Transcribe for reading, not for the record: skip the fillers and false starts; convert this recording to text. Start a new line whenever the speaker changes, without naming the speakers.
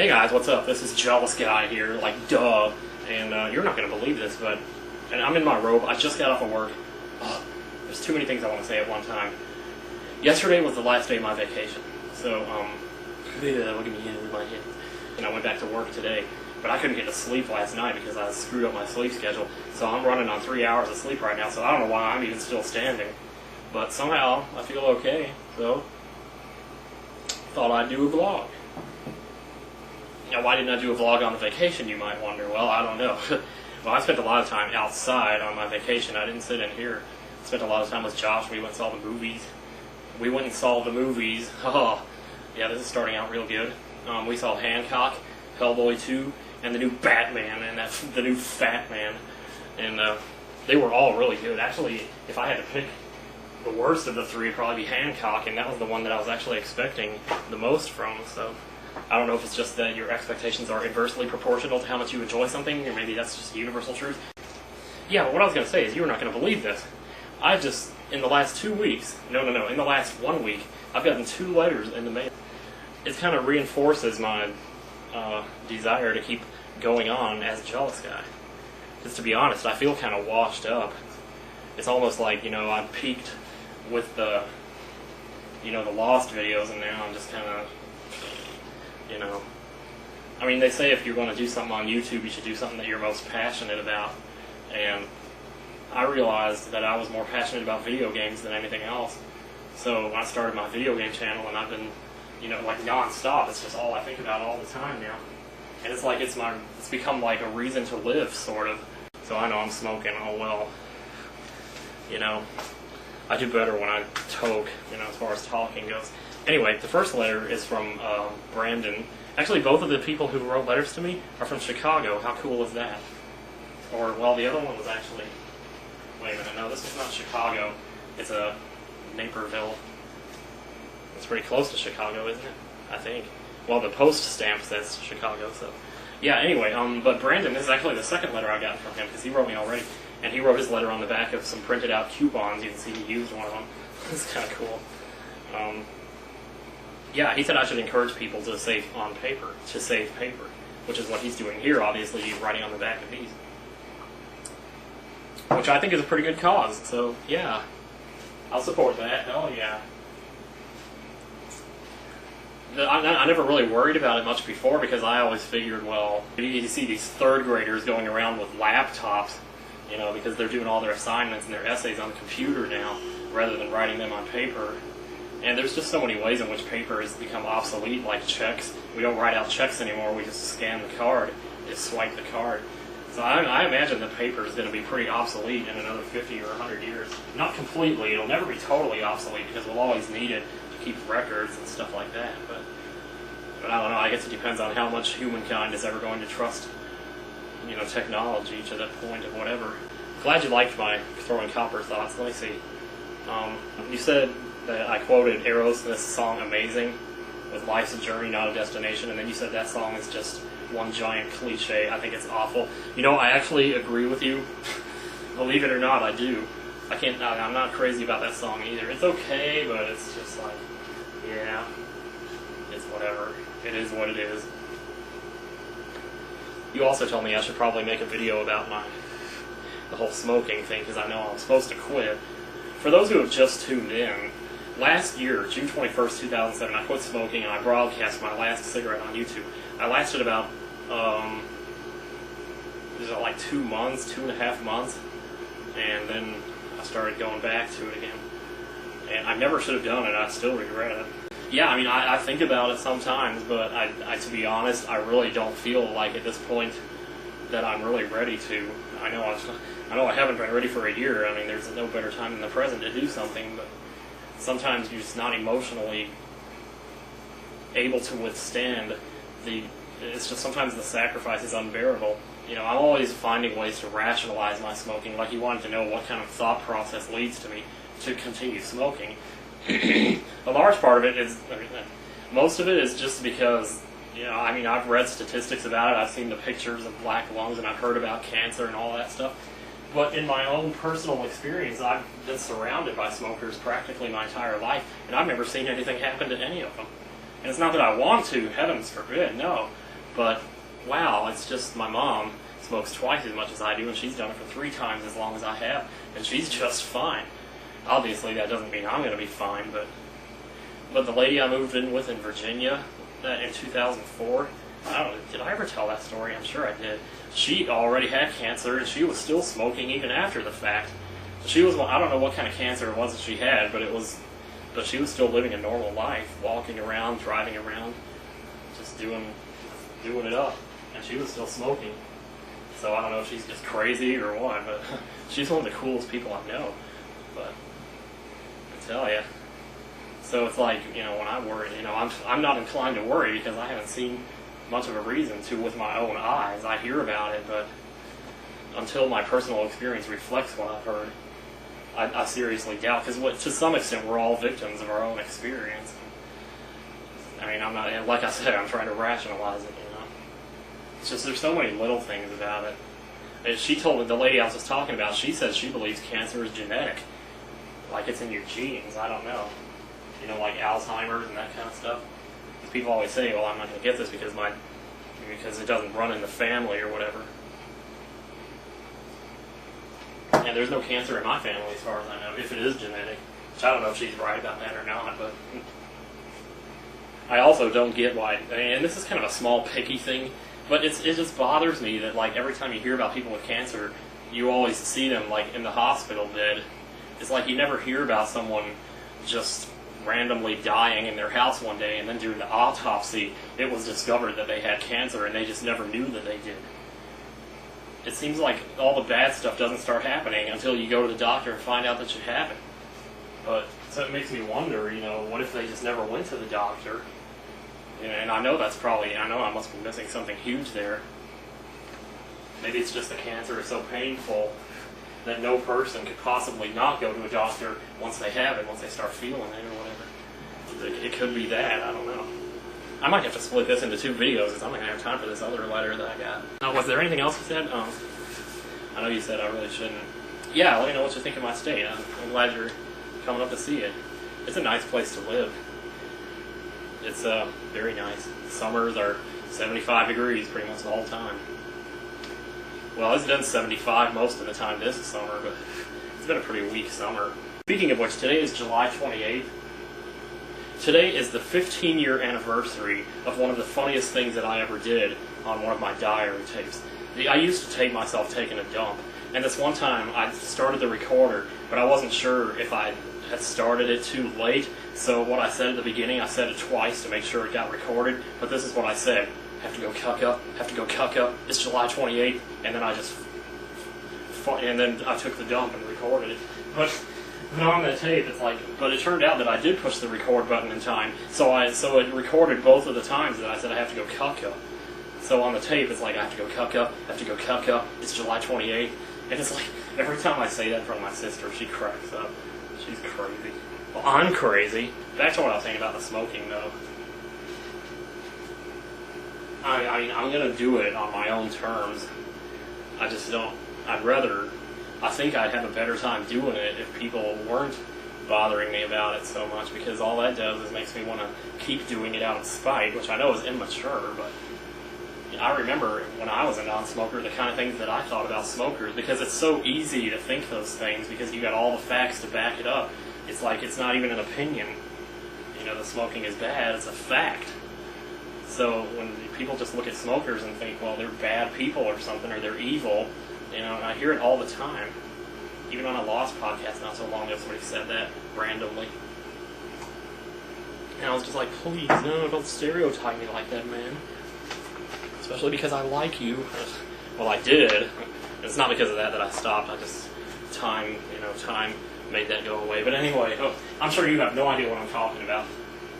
Hey guys, what's up? This is Jealous Guy here, like duh. And you're not going to believe this, but and I'm in my robe. I just got off of work. Oh, there's too many things I want to say at one time. Yesterday was the last day of my vacation. So, yeah, look at me with my hands. And I went back to work today. But I couldn't get to sleep last night because I screwed up my sleep schedule. So I'm running on 3 hours of sleep right now, so I don't know why I'm even still standing. But somehow, I feel okay. So, thought I'd do a vlog. Now, why didn't I do a vlog on the vacation, you might wonder? Well, I don't know. Well, I spent a lot of time outside on my vacation. I didn't sit in here. I spent a lot of time with Josh. We went and saw the movies. We went and saw the movies. Oh, yeah, this is starting out real good. We saw Hancock, Hellboy 2, and the new Batman, and the new Fat Man. And they were all really good. Actually, if I had to pick the worst of the three, it'd probably be Hancock, and that was the one that I was actually expecting the most from. So I don't know if it's just that your expectations are inversely proportional to how much you enjoy something, or maybe that's just universal truth. Yeah, but what I was going to say is you're not going to believe this. I've just, in the last 2 weeks, in the last 1 week, I've gotten 2 letters in the mail. It kind of reinforces my desire to keep going on as a Jealous Guy. Because to be honest, I feel kind of washed up. It's almost like, I peaked with the Lost videos, and now I'm just kind of, I mean, they say if you're going to do something on YouTube, you should do something that you're most passionate about. And I realized that I was more passionate about video games than anything else. So I started my video game channel, and I've been, like non-stop. It's just all I think about all the time now. And it's like it's become like a reason to live, sort of. So I know I'm smoking. Oh well. I do better when I talk, as far as talking goes. Anyway, the first letter is from Brandon. Actually, both of the people who wrote letters to me are from Chicago. How cool is that? Or, well, the other one was actually... Wait a minute, no, this is not Chicago. It's Naperville. It's pretty close to Chicago, isn't it? I think. Well, the post stamp says Chicago, so... Yeah, anyway, but Brandon, this is actually the second letter I got from him, because he wrote me already. And he wrote his letter on the back of some printed out coupons. You can see he used one of them. It's kind of cool. Yeah, he said I should encourage people to save paper, which is what he's doing here, obviously. He's writing on the back of these. Which I think is a pretty good cause, so yeah. I'll support that. Oh, yeah. I never really worried about it much before because I always figured, well, you see these third graders going around with laptops, because they're doing all their assignments and their essays on the computer now rather than writing them on paper. And there's just so many ways in which paper has become obsolete, like checks. We don't write out checks anymore, we just scan the card, just swipe the card. So I imagine that paper is going to be pretty obsolete in another 50 or 100 years. Not completely, it'll never be totally obsolete because we'll always need it to keep records and stuff like that. But I don't know, I guess it depends on how much humankind is ever going to trust, technology to that point of whatever. Glad you liked my throwing copper thoughts. Let me see. You said that I quoted Aerosmith's song Amazing with Life's a Journey, Not a Destination, and then you said that song is just one giant cliche. I think it's awful. I actually agree with you. Believe it or not, I do. I'm not crazy about that song either. It's okay, but it's just like, yeah, it's whatever. It is what it is. You also told me I should probably make a video about the whole smoking thing, because I know I'm supposed to quit. For those who have just tuned in, last year, June 21st, 2007, I quit smoking and I broadcast my last cigarette on YouTube. I lasted about, like 2 months, 2.5 months, and then I started going back to it again. And I never should have done it. I still regret it. Yeah, I mean, I think about it sometimes, but to be honest, I really don't feel like at this point that I'm really ready to. I know I haven't been ready for a year. I mean, there's no better time than the present to do something, but sometimes you're just not emotionally able to withstand it's just sometimes the sacrifice is unbearable. I'm always finding ways to rationalize my smoking, like you wanted to know what kind of thought process leads to me to continue smoking. A large part of it is, most of it is just because, I've read statistics about it, I've seen the pictures of black lungs, and I've heard about cancer and all that stuff. But in my own personal experience, I've been surrounded by smokers practically my entire life, and I've never seen anything happen to any of them. And it's not that I want to, heavens forbid, no. But wow, it's just my mom smokes twice as much as I do, and she's done it for 3 times as long as I have, and she's just fine. Obviously, that doesn't mean I'm going to be fine, but the lady I moved in with in Virginia in 2004, I don't know, did I ever tell that story? I'm sure I did. She already had cancer, and she was still smoking even after the fact. She was, I don't know what kind of cancer it was that she had, but she was still living a normal life, walking around, driving around, just doing it up, and she was still smoking. So I don't know if she's just crazy or what, but she's one of the coolest people I know. But I tell you, so it's like, when I worry, I'm not inclined to worry because I haven't seen much of a reason to with my own eyes. I hear about it, but until my personal experience reflects what I've heard, I seriously doubt, because to some extent we're all victims of our own experience. I mean, I'm not, like I said, I'm trying to rationalize it, It's just there's so many little things about it. And she told the lady I was just talking about, she says she believes cancer is genetic. Like it's in your genes, I don't know. Like Alzheimer's and that kind of stuff. Because people always say, well, I'm not going to get this because it doesn't run in the family or whatever. And there's no cancer in my family as far as I know, if it is genetic. Which I don't know if she's right about that or not, but I also don't get why, and this is kind of a small picky thing, but it just bothers me that like every time you hear about people with cancer, you always see them like in the hospital dead. It's like you never hear about someone just randomly dying in their house one day and then during the autopsy it was discovered that they had cancer and they just never knew that they did. It seems like all the bad stuff doesn't start happening until you go to the doctor and find out that you have it. But so it makes me wonder, what if they just never went to the doctor? And I know I must be missing something huge there. Maybe it's just the cancer is so painful that no person could possibly not go to a doctor once they have it, once they start feeling it or whatever. It could be that, I don't know. I might have to split this into 2 videos because I'm not going to have time for this other letter that I got. Now, was there anything else you said? I know you said I really shouldn't. Yeah, let me know what you think of my state. I'm glad you're coming up to see it. It's a nice place to live. It's very nice. Summers are 75 degrees pretty much the whole time. Well, it's been 75 most of the time this summer, but it's been a pretty weak summer. Speaking of which, today is July 28th. Today is the 15-year anniversary of one of the funniest things that I ever did on one of my diary tapes. I used to tape myself taking a dump, and this one time I started the recorder, but I wasn't sure if I had started it too late, so what I said at the beginning, I said it twice to make sure it got recorded, but this is what I said. Have to go cuck up, it's July 28th, and then I took the dump and recorded it. But on the tape, it's like, but it turned out that I did push the record button in time, so it recorded both of the times that I said I have to go cuck up. So on the tape, it's like, I have to go cuck up, it's July 28th, and it's like, every time I say that in front of my sister, she cracks up. She's crazy. Well, I'm crazy. Back to what I was saying about the smoking, though. I mean, I'm going to do it on my own terms. I just don't. I think I'd have a better time doing it if people weren't bothering me about it so much, because all that does is makes me want to keep doing it out of spite, which I know is immature, but I remember when I was a non-smoker, the kind of things that I thought about smokers, because it's so easy to think those things, because you got all the facts to back it up. It's like, it's not even an opinion. The smoking is bad, it's a fact. So when people just look at smokers and think, well, they're bad people or something, or they're evil, and I hear it all the time. Even on a Lost podcast not so long ago, somebody said that randomly. And I was just like, please, no, don't stereotype me like that, man. Especially because I like you. Well, I did. It's not because of that I stopped. I just, time made that go away. But anyway, I'm sure you have no idea what I'm talking about.